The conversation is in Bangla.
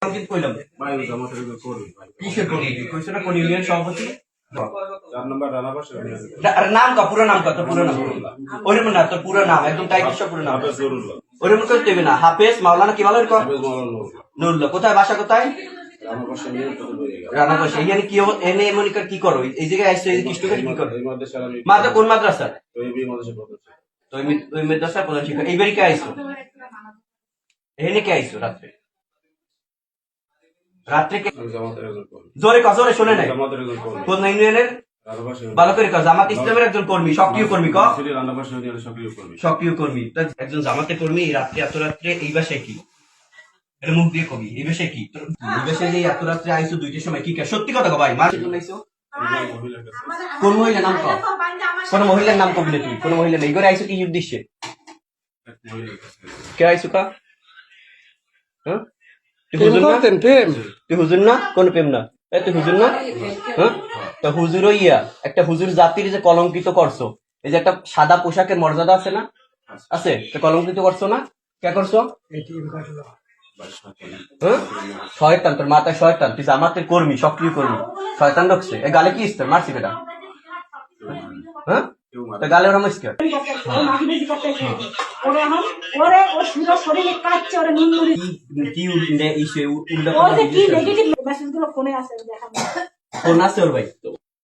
কিন্তু কইলাম ভাই জামাতের করবি ভাই কিসের করি কইছো না কোন ইউনিয়ন সভাপতি 4 নম্বর রানাবাস আর নাম কা পুরো নাম কত পুরো নাম ওরম না তোর পুরো নাম একদম টাইটেল সব পুরো নাম হাফেজ নুরুল্লাহ ওরম করে দেবে না হাফেজ মাওলানা কি বলেন কো হাফেজ মাওলানা নুরুল্লাহ কোথায় বাসা কোথায় রানাবাস নিয়ে তো হয়ে গেল রানাবাস এখানে কি এনে মনিকার কি করো এই জায়গায় আইছো এই কৃষ্ণকে কি করো এই মাদ্রাসা আমি মাদ্রাসা কোন মাদ্রাসা তো এই বি মাদ্রাসা পড়তেছি তো ওই মাদ্রাসা প্রধান শিক্ষক এইবারই কে আইছো এখানে কে আইছো রাত্রে রাত্রে কে আমি জামাতের একজন কর্মী জোরে জোরে শুনে নাই জামাতের একজন কর্মী কোন ইউনিয়নের রানাবাস ভালো করে কাজ জামাত ইসলামের একজন কর্মী সক্রিয় কর্মী ক শ্রী রানাবাস ইউনিয়নের সক্রিয় কর্মী সক্রিয় কর্মী একজন জামাতে কর্মী এই রাত্রে এত রাত্রে এই বাসায় কি এটা মুখ দিয়ে কবি এই বাসায় কি এই বাসায় যে এত রাত্রে আইছো দুইটার সময় কি সত্যি কথা কো ভাই মার জন্য আইছো কোন মহিলা নাম কো কোন মহিলার নাম কবি না তুই কোন মহিলা নেই করে আইছো কি উদ্দেশ্যে কে আইছো কা হ্যাঁ তুই হুজুর না কোন প্রেম না তুই হুজুর না হ্যাঁ তো হুজুর ইয়া একটা হুজুর জাতির যে কলঙ্কিত করছো এই যে একটা সাদা পোশাকের মর্যাদা আছে না আছে কলঙ্কিত করছো না কে করছো হ্যাঁ শয়তান তোর মাথায় শয়তান তুই জামাতের কর্মী সক্রিয় কর্মী শয়তান ঢুকছে এ গালে কি ইস্তার মারছি বেটা হ্যাঁ তো গালে ওরা মুশকিল কি ইস্যু উল্টা ফোন আছে ওর ভাই